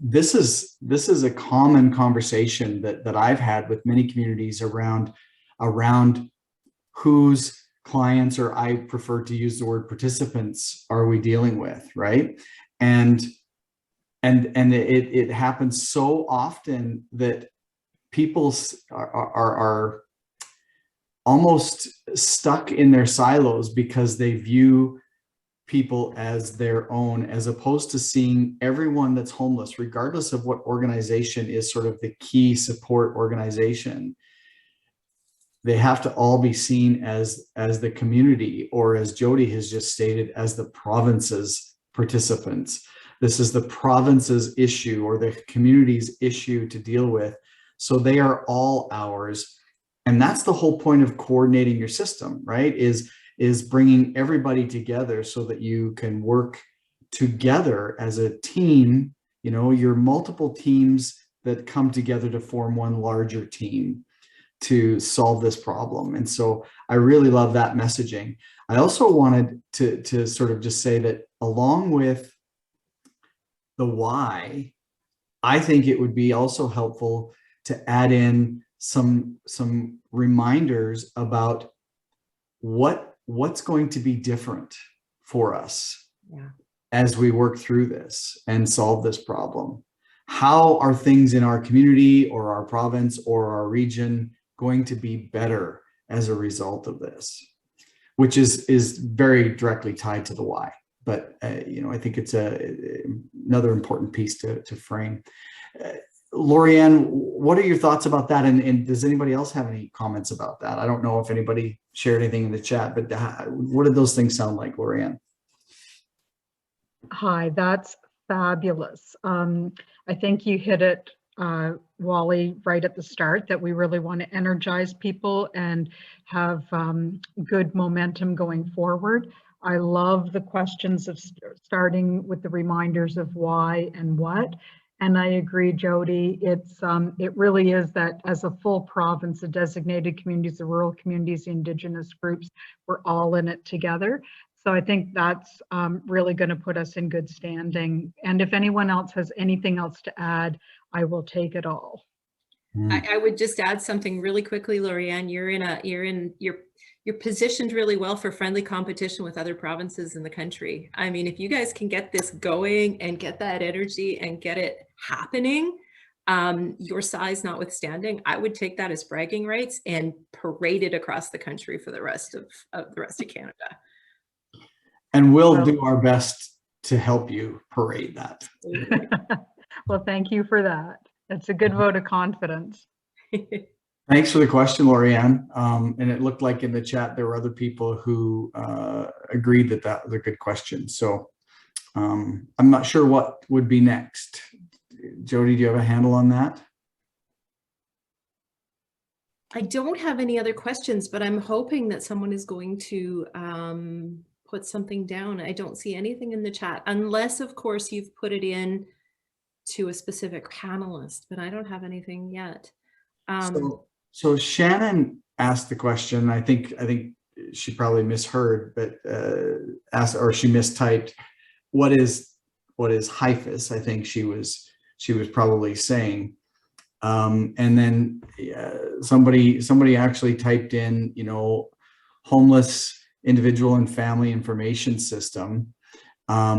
this is a common conversation that I've had with many communities around whose clients, or I prefer to use the word participants, are we dealing with, right? And it happens so often that people are almost stuck in their silos because they view people as their own, as opposed to seeing everyone that's homeless, regardless of what organization is sort of the key support organization. They have to all be seen as the community, or as Jody has just stated, as the province's participants. This is the province's issue or the community's issue to deal with. So they are all ours. And that's the whole point of coordinating your system, right? Is bringing everybody together so that you can work together as a team. You know, you're multiple teams that come together to form one larger team to solve this problem. And so I really love that messaging. I also wanted to sort of just say that along with the why, I think it would be also helpful to add in some reminders about what's going to be different for us as we work through this and solve this problem. How are things in our community or our province or our region going to be better as a result of this, which is very directly tied to the why. But you know, I think it's another important piece to frame. Lorianne, what are your thoughts about that? And does anybody else have any comments about that? I don't know if anybody shared anything in the chat, but what did those things sound like, Lorianne? Hi, that's fabulous. I think you hit it, Wally, right at the start, that we really want to energize people and have good momentum going forward. I love the questions of starting with the reminders of why and what. And I agree, Jody, it really is that as a full province, the designated communities, the rural communities, the Indigenous groups, we're all in it together. So I think that's really going to put us in good standing. And if anyone else has anything else to add, I will take it all. I would just add something really quickly, Lorianne. You're positioned really well for friendly competition with other provinces in the country. I mean, if you guys can get this going and get that energy and get it happening, your size notwithstanding, I would take that as bragging rights and parade it across the country for the rest of Canada. And we'll do our best to help you parade that. Well, thank you for that. It's a good vote of confidence. Thanks for the question, Lorianne. And it looked like in the chat there were other people who agreed that that was a good question. So I'm not sure what would be next. Jody, do you have a handle on that? I don't have any other questions, but I'm hoping that someone is going to put something down. I don't see anything in the chat, unless, of course, you've put it in to a specific panelist, but I don't have anything yet. So Shannon asked the question. I think she probably misheard, but asked, or she mistyped, what is HIAS? I think she was probably saying, and then somebody actually typed in, you know, homeless individual and family information system,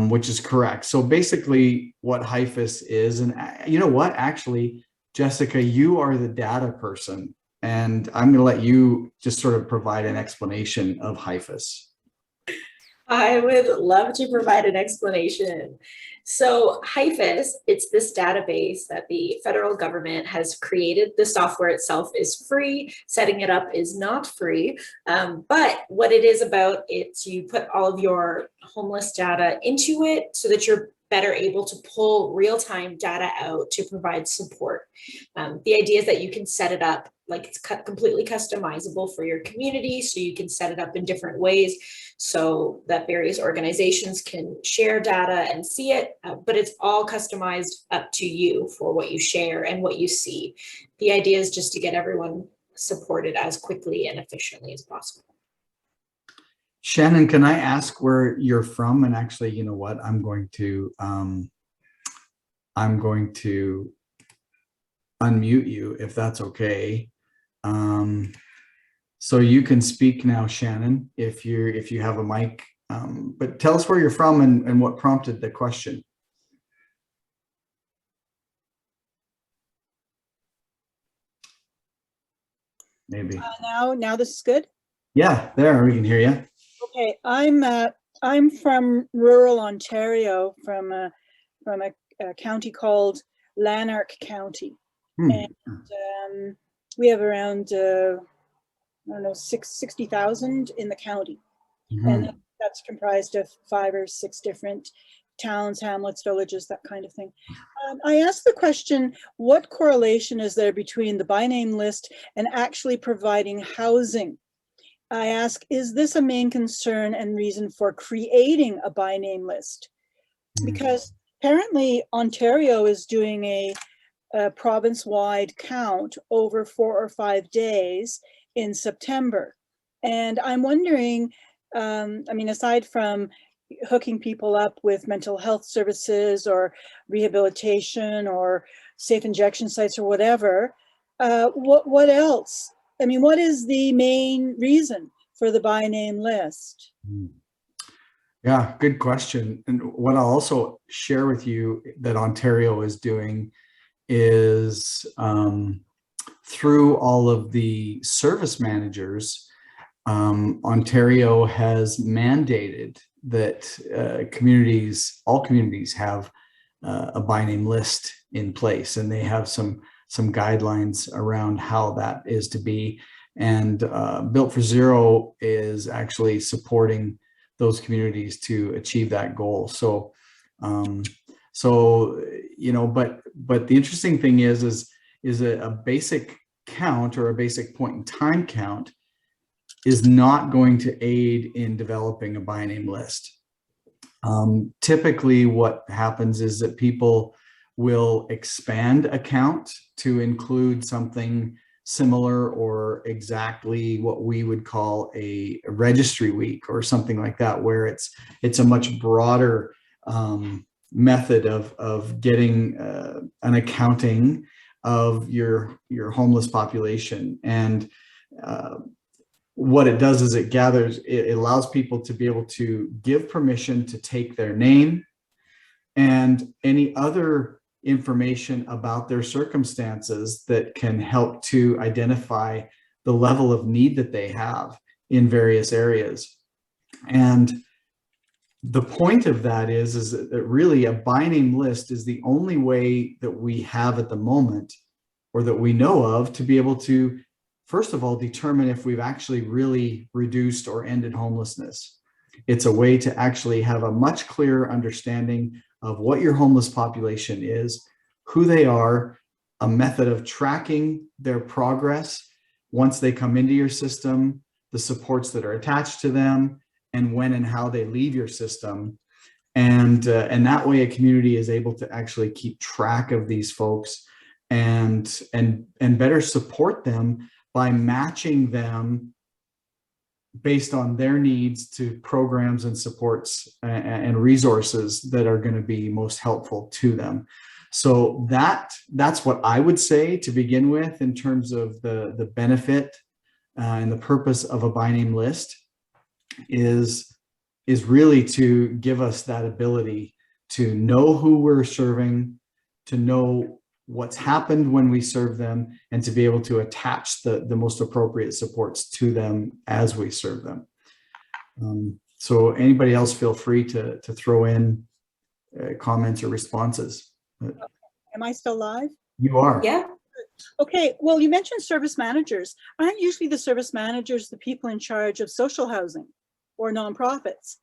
which is correct. So basically what HIAS is, and you know what, actually, Jessica, you are the data person, and I'm going to let you just sort of provide an explanation of HIAS. I would love to provide an explanation. So HIAS, it's this database that the federal government has created. The software itself is free. Setting it up is not free. But what it is about, it's you put all of your homeless data into it so that you're better able to pull real-time data out to provide support. The idea is that you can set it up like it's completely customizable for your community, so you can set it up in different ways so that various organizations can share data and see it, but it's all customized up to you for what you share and what you see. The idea is just to get everyone supported as quickly and efficiently as possible. Shannon, can I ask where you're from? And actually, you know what, I'm going to I'm going to unmute you if that's okay. So you can speak now, Shannon, if you have a mic. But tell us where you're from and what prompted the question. Maybe. Now this is good. Yeah, there we can hear you. Okay, I'm from rural Ontario, from a county called Lanark County, and we have around I don't know 60,000 in the county, and that's comprised of 5 or 6 different towns, hamlets, villages, that kind of thing. I asked the question, what correlation is there between the by name list and actually providing housing? I ask, is this a main concern and reason for creating a by name list? Because apparently Ontario is doing a province-wide count over 4 or 5 days in September. And I'm wondering, I mean, aside from hooking people up with mental health services or rehabilitation or safe injection sites or whatever, what else? I mean, what is the main reason for the by name list? Yeah, good question. And what I'll also share with you that Ontario is doing is through all of the service managers, Ontario has mandated that all communities have a by name list in place, and they have some guidelines around how that is to be. And Built for Zero is actually supporting those communities to achieve that goal. So, you know, but the interesting thing is a basic count or a basic point in time count is not going to aid in developing a by name list. Typically what happens is that people will expand a count to include something similar or exactly what we would call a registry week or something like that, where it's a much broader method of getting an accounting of your homeless population. And what it does is it allows people to be able to give permission to take their name and any other information about their circumstances that can help to identify the level of need that they have in various areas. And the point of that is that really a by name list is the only way that we have at the moment, or that we know of, to be able to, first of all, determine if we've actually really reduced or ended homelessness. It's a way to actually have a much clearer understanding of what your homeless population is, who they are, a method of tracking their progress once they come into your system, the supports that are attached to them, and when and how they leave your system. And that way a community is able to actually keep track of these folks and better support them by matching them based on their needs to programs and supports and resources that are going to be most helpful to them. So that's what I would say to begin with in terms of the benefit and the purpose of a by name list is really to give us that ability to know who we're serving, to know what's happened when we serve them, and to be able to attach the most appropriate supports to them as we serve them. So anybody else feel free to throw in comments or responses. Am I still live? You are. Yeah. Okay, well, you mentioned service managers. Aren't usually the service managers the people in charge of social housing or nonprofits?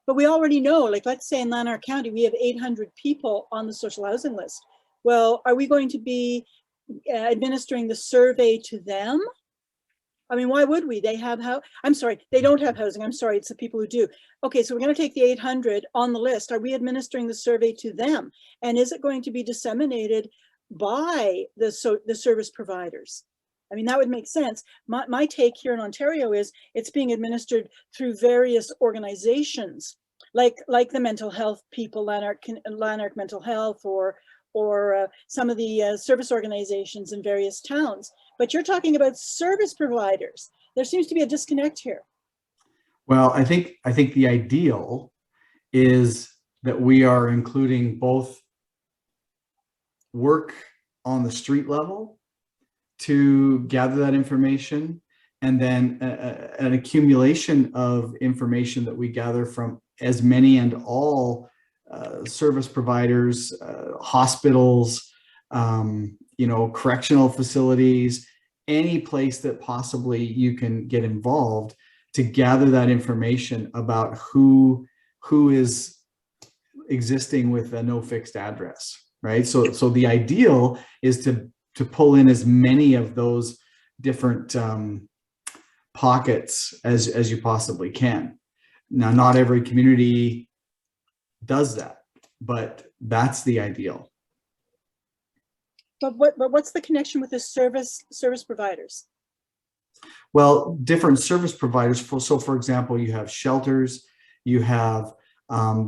But we already know, like, let's say in Lanark County, we have 800 people on the social housing list. Well, are we going to be administering the survey to them? I mean, why would we? They have I'm sorry, they don't have housing. I'm sorry, it's the people who do. Okay, so we're going to take the 800 on the list. Are we administering the survey to them? And is it going to be disseminated by the service providers? I mean, that would make sense. My take here in Ontario is it's being administered through various organizations, like the mental health people, Lanark Mental Health, or some of the service organizations in various towns. But you're talking about service providers. There seems to be a disconnect here. Well, I think the ideal is that we are including both work on the street level to gather that information, and then an accumulation of information that we gather from as many and all service providers, hospitals, correctional facilities, any place that possibly you can get involved, to gather that information about who is existing with a no fixed address, right? So the ideal is to pull in as many of those different pockets as you possibly can. Now, not every community does that, but that's the ideal. But what's the connection with the service providers? Well, different service providers. So for example, you have shelters, you have,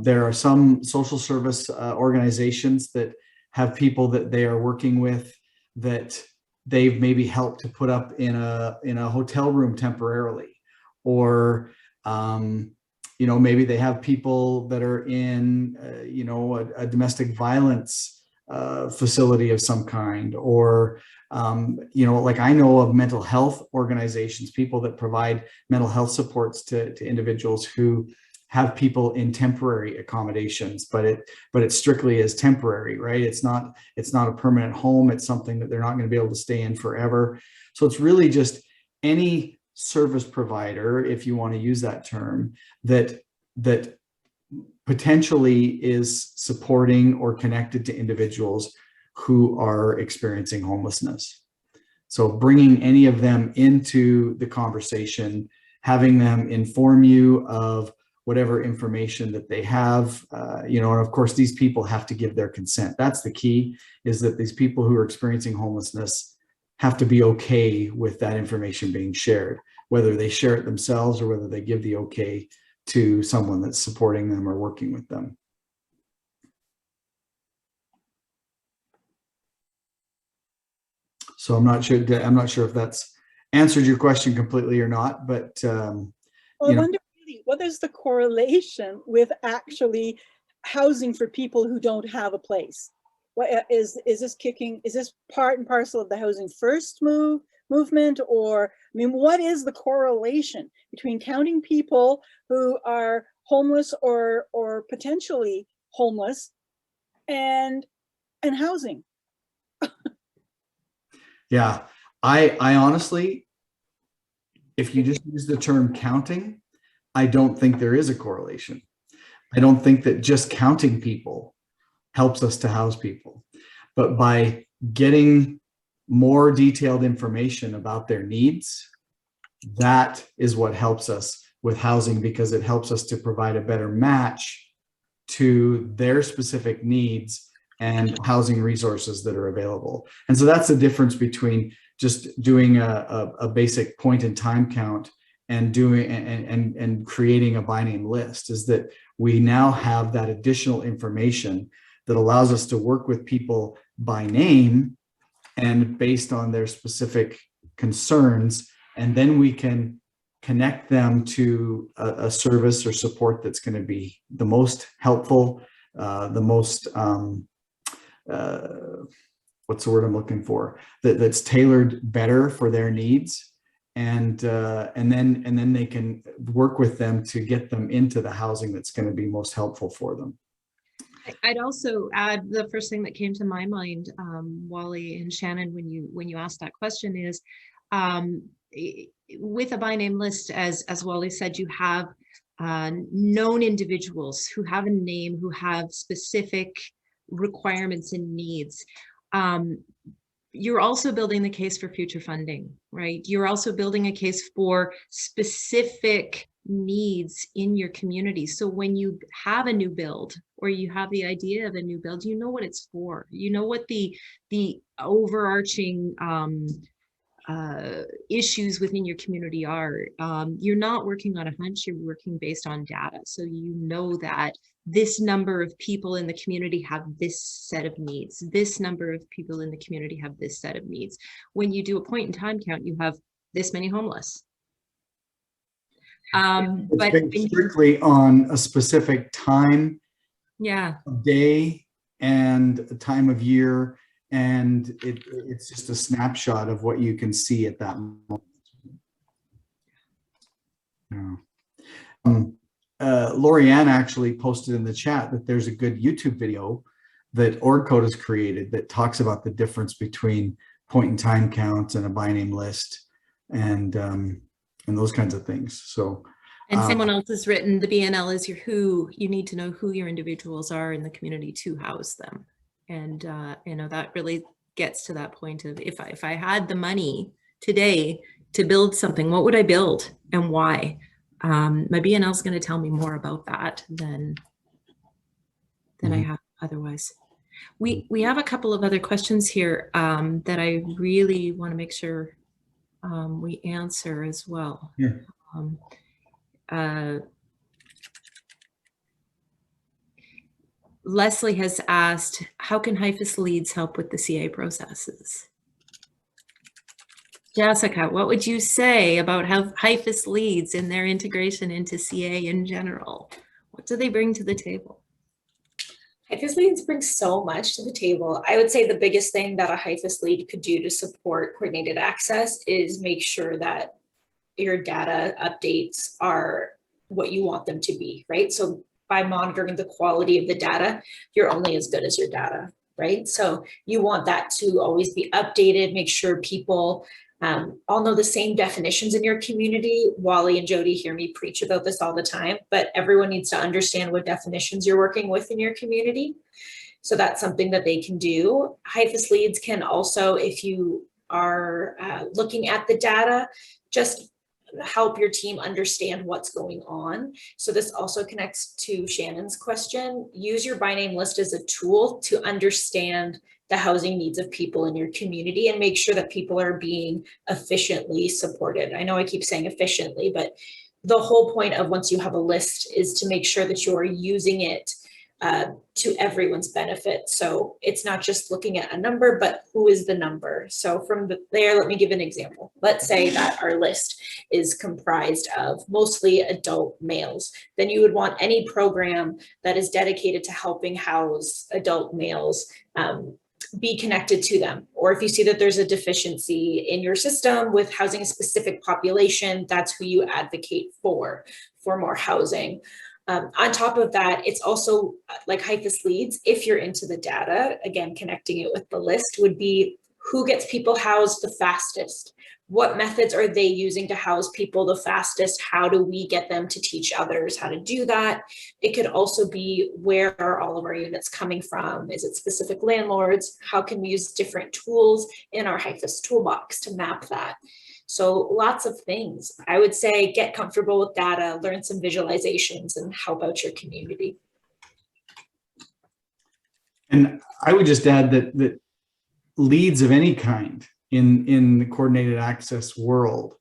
there are some social service organizations that have people that they are working with that they've maybe helped to put up in a hotel room temporarily, or maybe they have people that are in a domestic violence facility of some kind, or like I know of mental health organizations, people that provide mental health supports to individuals who have people in temporary accommodations, but it strictly is temporary, right? It's not a permanent home. It's something that they're not going to be able to stay in forever. So it's really just any service provider, if you want to use that term, that potentially is supporting or connected to individuals who are experiencing homelessness. So bringing any of them into the conversation, having them inform you of whatever information that they have, and of course, these people have to give their consent. That's the key, is that these people who are experiencing homelessness have to be okay with that information being shared, whether they share it themselves or whether they give the okay to someone that's supporting them or working with them. So I'm not sure if that's answered your question completely or not, but well, I wonder really, what is the correlation with actually housing for people who don't have a place? What is this part and parcel of the housing first movement, or what is the correlation between counting people who are homeless or potentially homeless and housing? Yeah, I honestly, if you just use the term counting, I don't think there is a correlation. I don't think that just counting people helps us to house people, but by getting more detailed information about their needs, that is what helps us with housing, because it helps us to provide a better match to their specific needs and housing resources that are available. And so that's the difference between just doing a basic point in time count and doing and creating a by name list, is that we now have that additional information that allows us to work with people by name and based on their specific concerns, and then we can connect them to a service or support that's going to be the most helpful, the most what's the word I'm looking for, that's tailored better for their needs, and then they can work with them to get them into the housing that's going to be most helpful for them. I'd also add, the first thing that came to my mind, Wally and Shannon, when you asked that question, is with a by name list, as Wally said, you have known individuals who have a name, who have specific requirements and needs. You're also building the case for future funding, right? You're also building a case for specific needs in your community. So when you have a new build, or you have the idea of a new build, you know what it's for. You know what the overarching issues within your community are. You're not working on a hunch, you're working based on data. So you know that this number of people in the community have this set of needs. This number of people in the community have this set of needs. When you do a point in time count, you have this many homeless. It's But based strictly on a specific time, yeah, day, and a time of year, and it's just a snapshot of what you can see at that moment. Yeah. Lorianne actually posted in the chat that there's a good YouTube video that OrgCode has created that talks about the difference between point in time counts and a by name list and those kinds of things. So, and someone else has written, the BNL is your who. You need to know who your individuals are in the community to house them. And you know, that really gets to that point of if I had the money today to build something, what would I build and why? My BNL is going to tell me more about that than I have otherwise. We have a couple of other questions here that I really want to make sure we answer as well. Yeah. Leslie has asked, how can HIAS leads help with the CA processes? Jessica, what would you say about how HIAS leads in their integration into CA in general? What do they bring to the table? HIAS leads bring so much to the table. I would say the biggest thing that a HIAS lead could do to support coordinated access is make sure that your data updates are what you want them to be, right? So by monitoring the quality of the data, you're only as good as your data, right? So you want that to always be updated, make sure people all know the same definitions in your community. Wally and Jody hear me preach about this all the time, but everyone needs to understand what definitions you're working with in your community. So that's something that they can do. HIAS leads can also, if you are looking at the data, just help your team understand what's going on. So this also connects to Shannon's question. Use your by name list as a tool to understand the housing needs of people in your community and make sure that people are being efficiently supported. I know I keep saying efficiently, but the whole point of once you have a list is to make sure that you're using it to everyone's benefit. So it's not just looking at a number, but who is the number? So from there, let me give an example. Let's say that our list is comprised of mostly adult males. Then you would want any program that is dedicated to helping house adult males be connected to them. Or if you see that there's a deficiency in your system with housing a specific population, that's who you advocate for more housing. On top of that, it's also like HIAS leads, if you're into the data, again, connecting it with the list would be who gets people housed the fastest? What methods are they using to house people the fastest? How do we get them to teach others how to do that? It could also be, where are all of our units coming from? Is it specific landlords? How can we use different tools in our HIAS toolbox to map that? So lots of things. I would say get comfortable with data, learn some visualizations, and help out your community. And I would just add that leads of any kind in the coordinated access world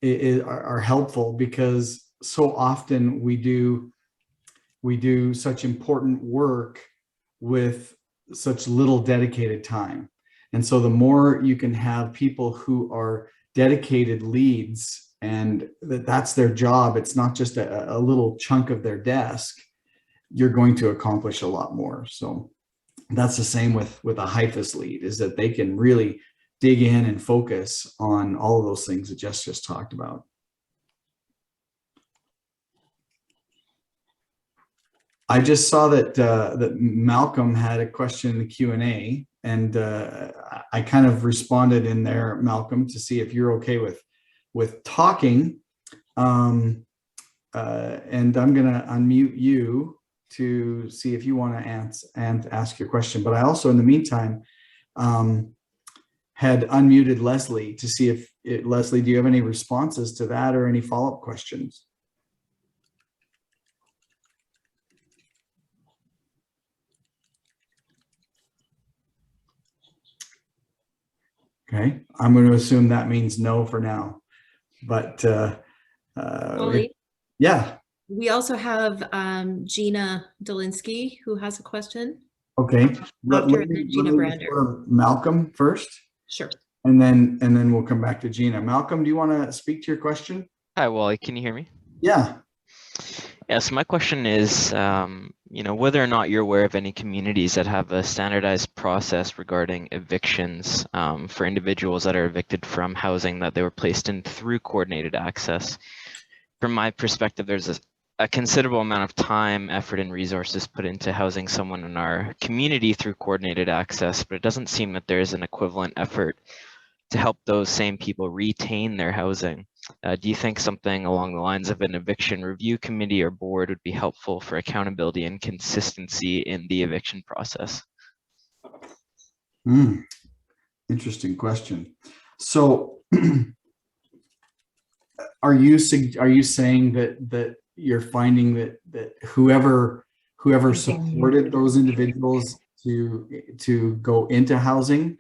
are helpful, because so often we do such important work with such little dedicated time. And so the more you can have people who are dedicated leads and that's their job, it's not just a little chunk of their desk, you're going to accomplish a lot more. So that's the same with a HIAS lead, is that they can really dig in and focus on all of those things that Jess just talked about. I just saw that Malcolm had a question in the Q&A, and I kind of responded in there, Malcolm, to see if you're okay with talking. And I'm going to unmute you to see if you want to ask your question. But I also, in the meantime, had unmuted Leslie to see if, Leslie, do you have any responses to that or any follow-up questions? Okay, I'm going to assume that means no for now, but Molly, yeah. we also have Gina Dolinsky who has a question. Okay, let After me Gina just Brander. go to Malcolm first, Sure. and then we'll come back to Gina. Malcolm, do you want to speak to your question? Hi, Wally. Can you hear me? Yeah. Yeah, so my question is, whether or not you're aware of any communities that have a standardized process regarding evictions for individuals that are evicted from housing that they were placed in through coordinated access. From my perspective, there's a considerable amount of time, effort, and resources put into housing someone in our community through coordinated access, but it doesn't seem that there's an equivalent effort to help those same people retain their housing. Do you think something along the lines of an eviction review committee or board would be helpful for accountability and consistency in the eviction process? Interesting question. So are you saying that you're finding that whoever supported those individuals to go into housing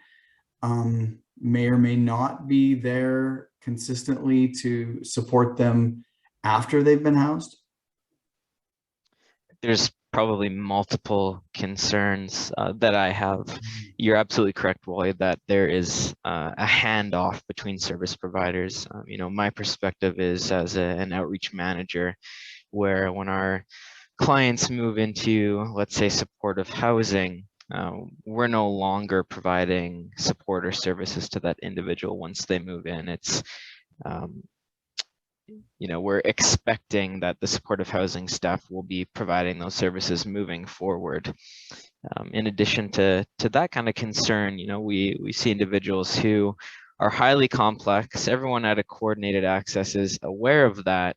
may or may not be there consistently to support them after they've been housed? There's probably multiple concerns that I have. You're absolutely correct, Wally, that there is a handoff between service providers. My perspective is as an outreach manager, where when our clients move into, let's say, supportive housing, we're no longer providing support or services to that individual once they move in. It's we're expecting that the supportive housing staff will be providing those services moving forward. In addition to that kind of concern, we see individuals who are highly complex. Everyone at a coordinated access is aware of that,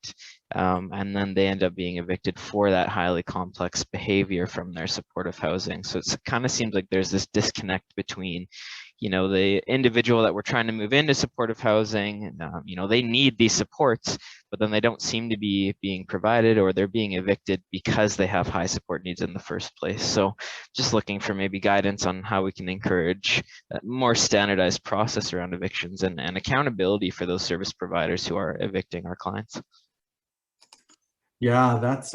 and then they end up being evicted for that highly complex behavior from their supportive housing. So it kind of seems like there's this disconnect between the individual that we're trying to move into supportive housing, they need these supports, but then they don't seem to be being provided, or they're being evicted because they have high support needs in the first place. So just looking for maybe guidance on how we can encourage a more standardized process around evictions and accountability for those service providers who are evicting our clients. Yeah, that's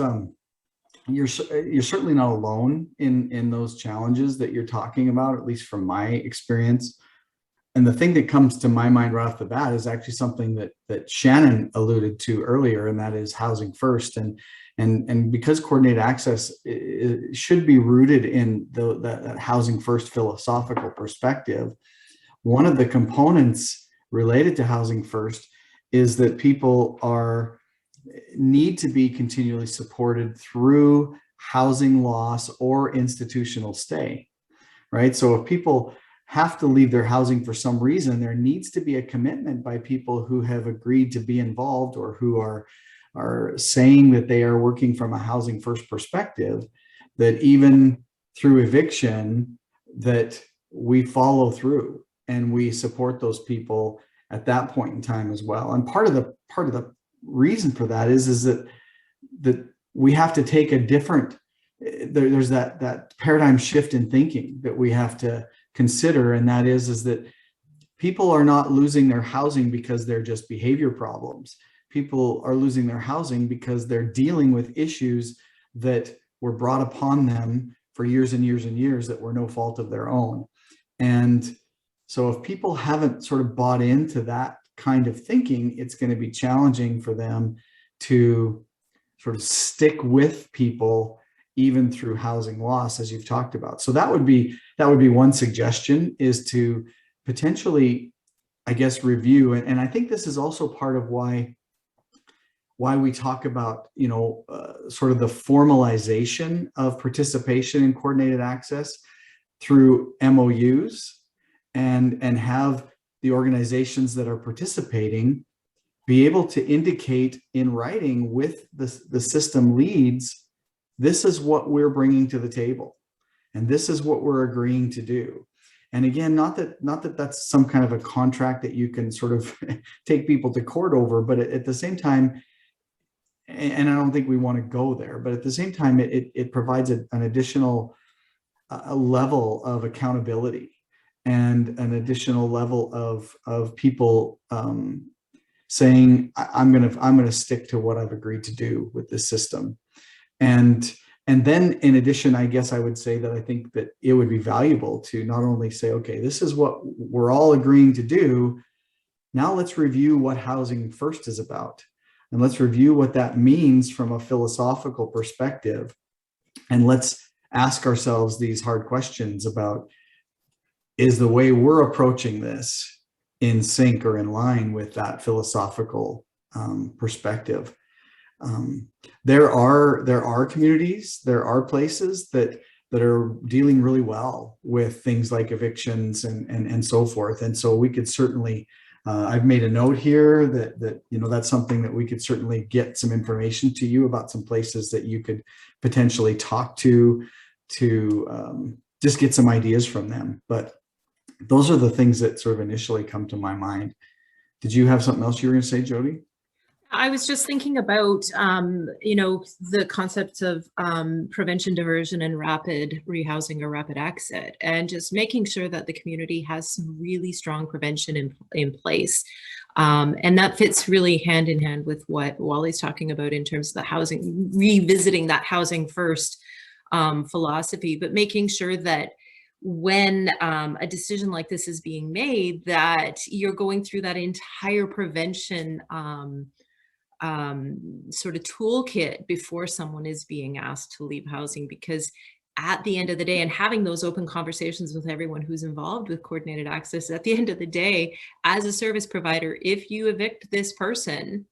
you're certainly not alone in those challenges that you're talking about, at least from my experience. And the thing that comes to my mind right off the bat is actually something that Shannon alluded to earlier, and that is housing first. And because coordinated access should be rooted in that housing first philosophical perspective, one of the components related to housing first is that people need to be continually supported through housing loss or institutional stay, right? So if people have to leave their housing for some reason, there needs to be a commitment by people who have agreed to be involved, or who are saying that they are working from a housing first perspective, that even through eviction, that we follow through and we support those people at that point in time as well. And part of the reason for that is that we have to take a different, there's that paradigm shift in thinking that we have to consider, and that is that people are not losing their housing because they're just behavior problems. People are losing their housing because they're dealing with issues that were brought upon them for years and years and years that were no fault of their own. And so if people haven't sort of bought into that kind of thinking, it's going to be challenging for them to sort of stick with people even through housing loss, as you've talked about. So that would be one suggestion, is to potentially, I guess, review. And I think this is also part of why we talk about, sort of the formalization of participation in coordinated access through MOUs, and have the organizations that are participating be able to indicate in writing with the system leads, this is what we're bringing to the table, and this is what we're agreeing to do. And again, not that that's some kind of a contract that you can sort of take people to court over, but at the same time, and I don't think we want to go there, but at the same time, it provides an additional level of accountability and an additional level of people saying, I'm gonna stick to what I've agreed to do with this system. And then in addition, I guess I would say that I think that it would be valuable to not only say, okay, this is what we're all agreeing to do. Now let's review what Housing First is about. And let's review what that means from a philosophical perspective. And let's ask ourselves these hard questions about, is the way we're approaching this in sync or in line with that philosophical perspective? There are communities, there are places that are dealing really well with things like evictions and so forth. And so we could certainly, I've made a note here that that's something that we could certainly get some information to you about, some places that you could potentially talk to just get some ideas from them. But those are the things that sort of initially come to my mind. Did you have something else you were going to say, Jody? I was just thinking about, the concepts of prevention, diversion, and rapid rehousing or rapid exit, and just making sure that the community has some really strong prevention in place. And that fits really hand in hand with what Wally's talking about in terms of the housing, revisiting that housing first philosophy, but making sure that when a decision like this is being made, that you're going through that entire prevention sort of toolkit before someone is being asked to leave housing. Because at the end of the day, and having those open conversations with everyone who's involved with coordinated access, at the end of the day, as a service provider, if you evict this person,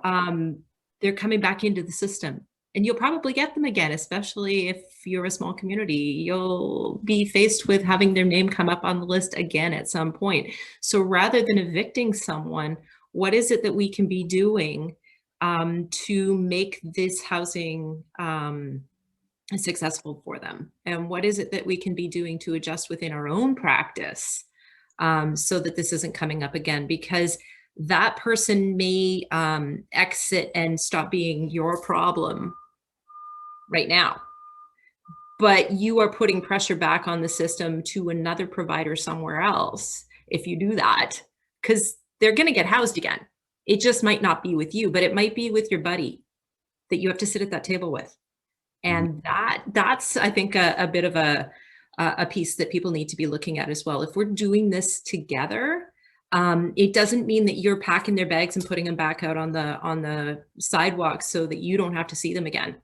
they're coming back into the system. And you'll probably get them again, especially if you're a small community. You'll be faced with having their name come up on the list again at some point. So rather than evicting someone, what is it that we can be doing to make this housing successful for them? And what is it that we can be doing to adjust within our own practice so that this isn't coming up again? Because that person may exit and stop being your problem right now, but you are putting pressure back on the system to another provider somewhere else if you do that, because they're going to get housed again. It just might not be with you, but it might be with your buddy that you have to sit at that table with. And that's, I think, a bit of a piece that people need to be looking at as well. If we're doing this together, it doesn't mean that you're packing their bags and putting them back out on the sidewalk so that you don't have to see them again.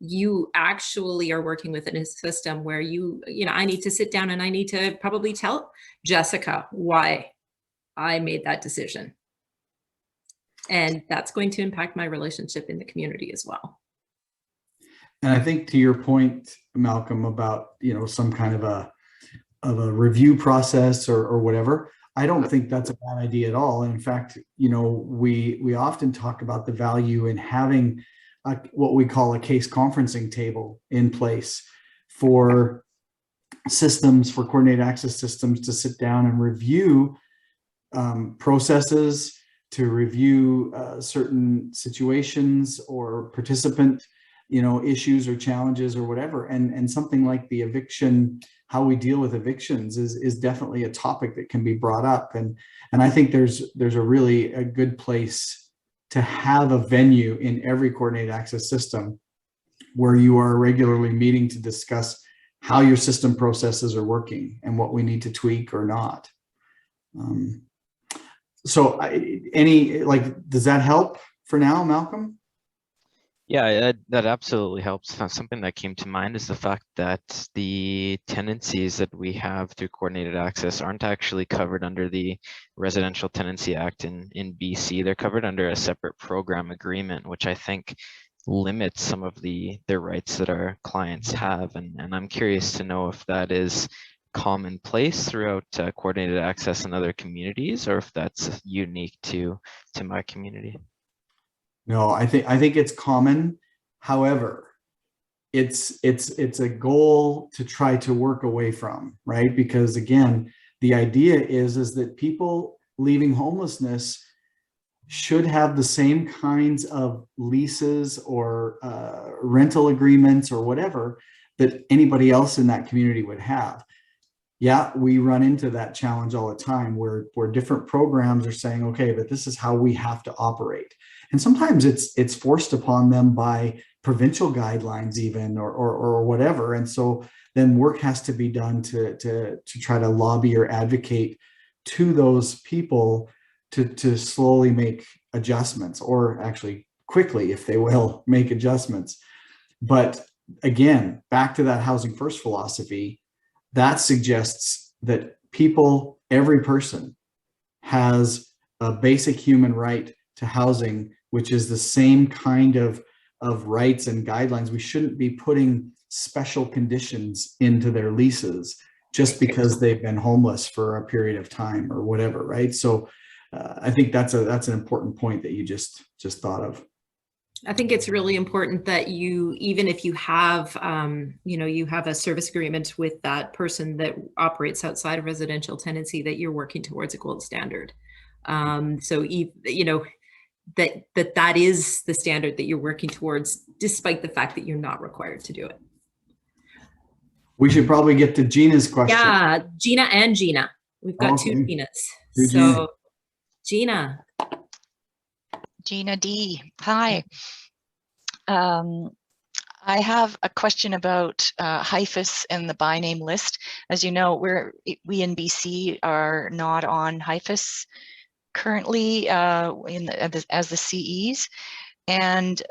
You actually are working within a system where I need to sit down and I need to probably tell Jessica why I made that decision. And that's going to impact my relationship in the community as well. And I think to your point, Malcolm, about, some kind of a review process or whatever, I don't think that's a bad idea at all. And in fact, we often talk about the value in having what we call a case conferencing table in place for systems, for coordinated access systems to sit down and review processes, to review certain situations or participant issues or challenges or whatever. And something like the eviction, how we deal with evictions is definitely a topic that can be brought up. And I think there's a good place to have a venue in every coordinated access system where you are regularly meeting to discuss how your system processes are working and what we need to tweak or not. So does that help for now, Malcolm? Yeah, that absolutely helps. Something that came to mind is the fact that the tenancies that we have through coordinated access aren't actually covered under the Residential Tenancy Act in BC. They're covered under a separate program agreement, which I think limits some of their rights that our clients have. And I'm curious to know if that is commonplace throughout coordinated access in other communities, or if that's unique to my community. No, I think it's common. However, it's a goal to try to work away from, right? Because again, the idea is that people leaving homelessness should have the same kinds of leases or rental agreements or whatever that anybody else in that community would have. yeah, we run into that challenge all the time where different programs are saying, okay, but this is how we have to operate. And sometimes it's forced upon them by provincial guidelines even, or whatever. And so then work has to be done to try to lobby or advocate to those people to slowly make adjustments, or actually quickly, if they will, make adjustments. But again, back to that housing first philosophy, that suggests that people, every person, has a basic human right to housing, which is the same kind of rights and guidelines. We shouldn't be putting special conditions into their leases just because they've been homeless for a period of time or whatever, right? So I think that's an important point that you just thought of. I think it's really important that you, even if you have, you have a service agreement with that person that operates outside of residential tenancy, that you're working towards a gold standard. So, that is the standard that you're working towards, despite the fact that you're not required to do it. We should probably get to Gina's question. Yeah, Gina and Gina. We've got two Ginas. Two so, Gina. Gina D. Hi. I have a question about HIAS and the by name list. As you know, we in BC are not on HIAS currently as the CEs, and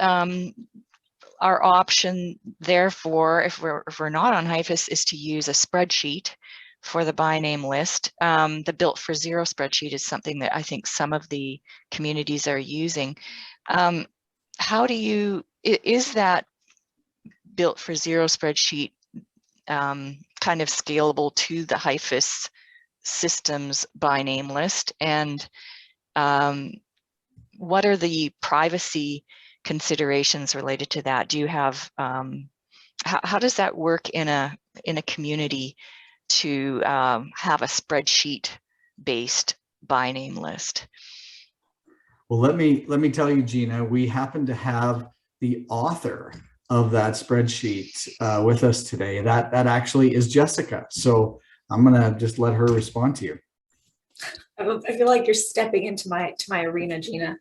our option, therefore, if we're not on HIAS, is to use a spreadsheet for the by name list. The Built for Zero spreadsheet is something that I think some of the communities are using. How do you, is that Built for Zero spreadsheet kind of scalable to the HIAS systems by name list? And what are the privacy considerations related to that? Do you have, how does that work in a community to have a spreadsheet based by name list? Well, let me tell you, Gina, we happen to have the author of that spreadsheet with us today. That actually is Jessica. So I'm gonna just let her respond to you. I feel like you're stepping into my arena, Gina.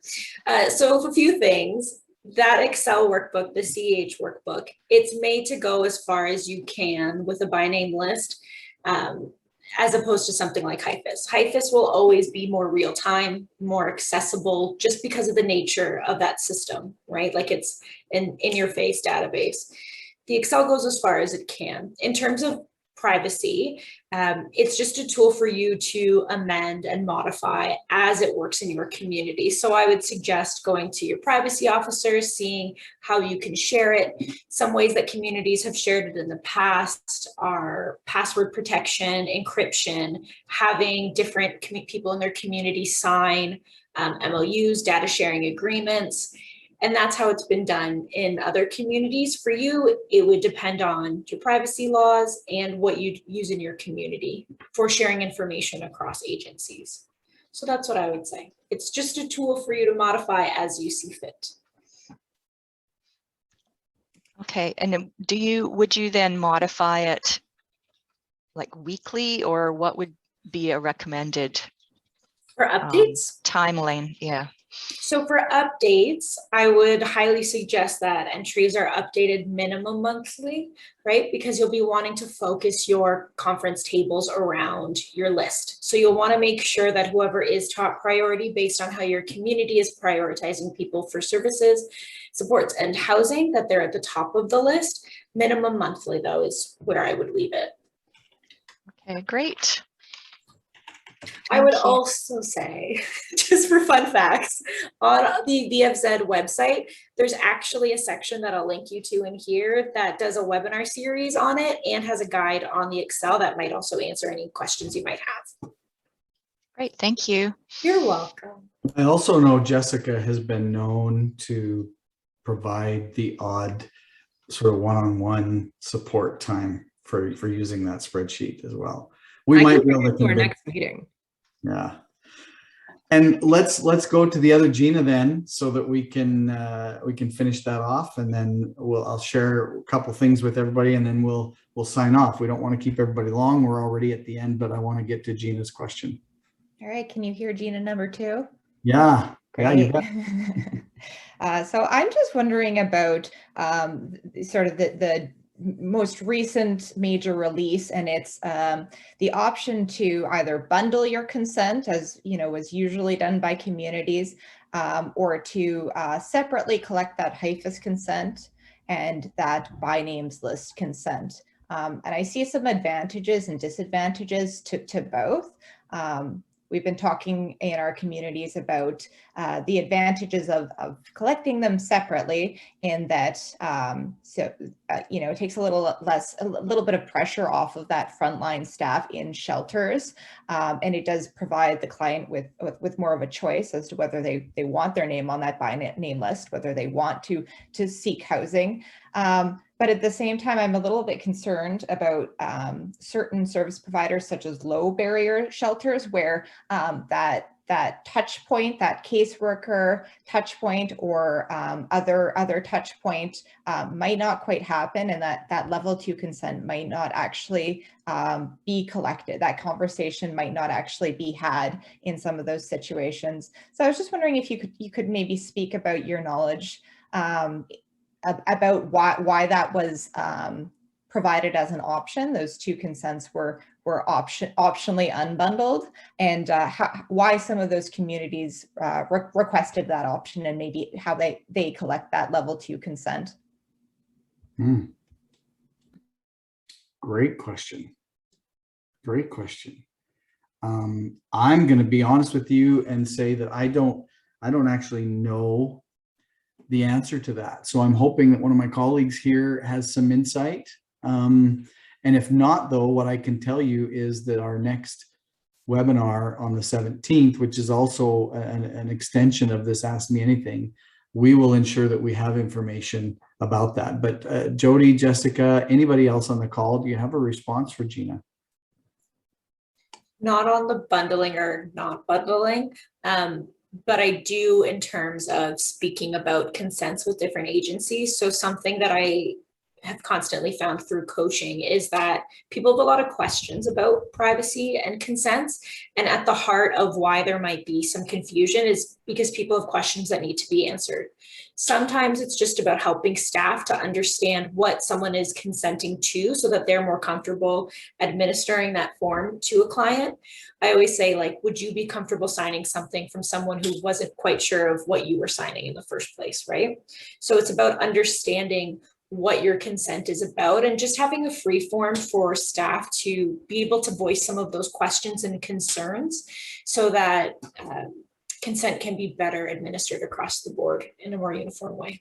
So a few things. That Excel workbook, the CEH workbook, it's made to go as far as you can with a by name list, as opposed to something like HIAS. HIAS will always be more real time, more accessible, just because of the nature of that system, right? Like it's an in your face database. The Excel goes as far as it can. In terms of privacy, it's just a tool for you to amend and modify as it works in your community. So I would suggest going to your privacy officers, seeing how you can share it. Some ways that communities have shared it in the past are password protection, encryption, having different people in their community sign MOUs, data sharing agreements. And that's how it's been done in other communities. For you, it would depend on your privacy laws and what you use in your community for sharing information across agencies. So that's what I would say. It's just a tool for you to modify as you see fit. Okay, and then would you then modify it like weekly, or what would be a recommended For updates? Timeline? Yeah. So for updates, I would highly suggest that entries are updated minimum monthly, right? Because you'll be wanting to focus your conference tables around your list. So you'll want to make sure that whoever is top priority based on how your community is prioritizing people for services, supports, and housing, that they're at the top of the list. Minimum monthly, though, is where I would leave it. Okay, great. I would also say, just for fun facts, on the VFZ website, there's actually a section that I'll link you to in here that does a webinar series on it and has a guide on the Excel that might also answer any questions you might have. Great, thank you. You're welcome. I also know Jessica has been known to provide the odd sort of one-on-one support time for using that spreadsheet as well. We might be able to our next meeting. Yeah. And let's go to the other Gina then, so that we can finish that off, and then I'll share a couple things with everybody, and then we'll sign off. We don't want to keep everybody long. We're already at the end, but I want to get to Gina's question. All right, can you hear Gina number 2? Yeah. Great. Yeah, you bet. So I'm just wondering about sort of the most recent major release, and it's the option to either bundle your consent, as you know was usually done by communities, or to separately collect that HIAS consent and that by names list consent. And I see some advantages and disadvantages to both. We've been talking in our communities about the advantages of collecting them separately, in that you know, it takes a little bit of pressure off of that frontline staff in shelters, and it does provide the client with more of a choice as to whether they want their name on that by name list, whether they want to seek housing. But at the same time, I'm a little bit concerned about certain service providers, such as low barrier shelters, where that touch point, that caseworker touch point, or other touch point might not quite happen, and that level 2 consent might not actually be collected. That conversation might not actually be had in some of those situations. So I was just wondering if you could maybe speak about your knowledge about why that was provided as an option. Those 2 consents were optionally unbundled, and why some of those communities requested that option, and maybe how they collect that level 2 consent. Great question. Great question. I'm going to be honest with you and say that I don't actually know the answer to that. So I'm hoping that one of my colleagues here has some insight. And if not, though, what I can tell you is that our next webinar on the 17th, which is also an extension of this Ask Me Anything, we will ensure that we have information about that. But Jody, Jessica, anybody else on the call, do you have a response for Gina? Not on the bundling or not bundling, but I do in terms of speaking about consents with different agencies. So something that I have constantly found through coaching is that people have a lot of questions about privacy and consents. And at the heart of why there might be some confusion is because people have questions that need to be answered. Sometimes it's just about helping staff to understand what someone is consenting to so that they're more comfortable administering that form to a client. I always say, like, would you be comfortable signing something from someone who wasn't quite sure of what you were signing in the first place, right? So it's about understanding what your consent is about, and just having a free form for staff to be able to voice some of those questions and concerns so that consent can be better administered across the board in a more uniform way.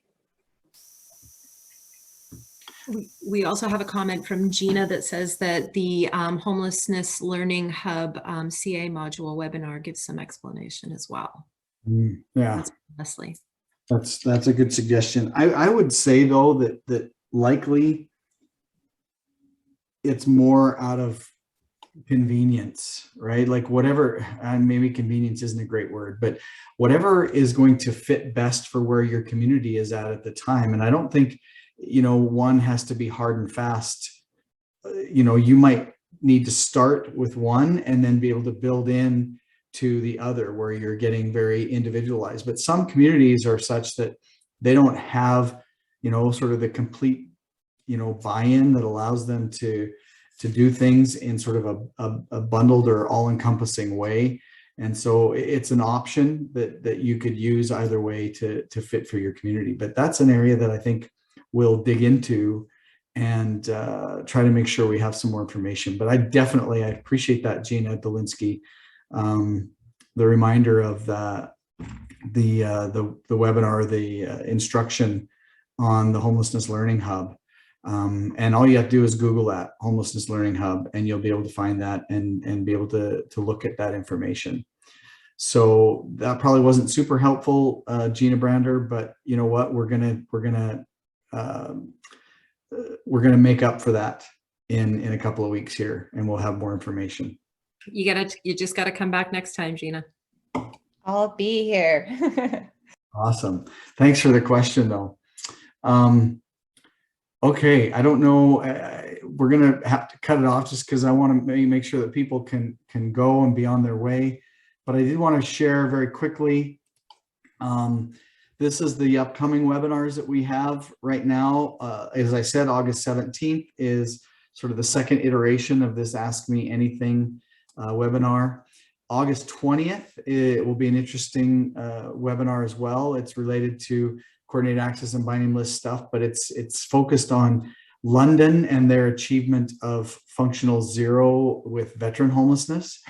We also have a comment from Gina that says that the Homelessness Learning Hub CA module webinar gives some explanation as well. Yeah, that's Leslie. That's a good suggestion. I would say, though, that likely it's more out of convenience, right? Like whatever, and maybe convenience isn't a great word, but whatever is going to fit best for where your community is at the time. And I don't think, you know, one has to be hard and fast. You know, you might need to start with one and then be able to build in to the other where you're getting very individualized. But some communities are such that they don't have, you know, sort of the complete, you know, buy-in that allows them to do things in sort of a bundled or all-encompassing way. And so it's an option that you could use either way to fit for your community. But that's an area that I think we'll dig into and try to make sure we have some more information. But I appreciate that, Gina Dolinsky. The reminder of the webinar, the instruction on the Homelessness Learning Hub. And all you have to do is Google that, Homelessness Learning Hub, and you'll be able to find that and be able to look at that information. So that probably wasn't super helpful, Gina Brander, but you know what, we're gonna make up for that in a couple of weeks here, and we'll have more information. You just gotta come back next time, Gina. I'll be here. Awesome. Thanks for the question, though. Okay, I don't know. We're gonna have to cut it off just because I want to make sure that people can go and be on their way. But I did want to share very quickly. This is the upcoming webinars that we have right now. As I said, August 17th is sort of the second iteration of this Ask Me Anything webinar. August 20th, it will be an interesting webinar as well. It's related to coordinated access and by name list stuff, but it's focused on London and their achievement of functional zero with veteran homelessness.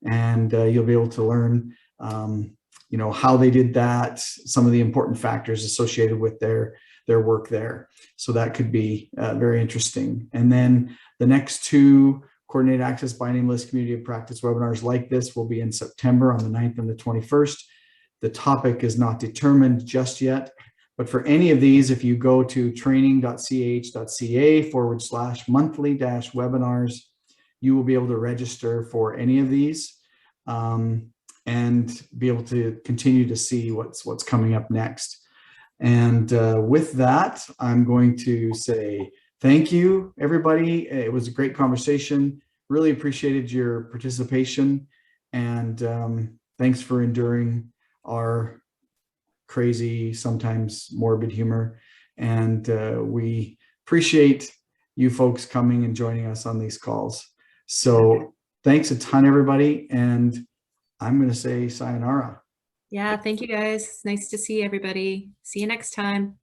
And you'll be able to learn how they did that, some of the important factors associated with their work there. So that could be very interesting. And then the next two coordinated access by name list community of practice webinars like this will be in September on the 9th and the 21st. The topic is not determined just yet, but for any of these, if you go to training.ch.ca/monthly-webinars, you will be able to register for any of these. And be able to continue to see what's coming up next. And with that, I'm going to say thank you, everybody. It was a great conversation. Really appreciated your participation. And thanks for enduring our crazy, sometimes morbid humor. And we appreciate you folks coming and joining us on these calls. So thanks a ton, everybody. And I'm going to say sayonara. Yeah, thank you guys. It's nice to see everybody. See you next time.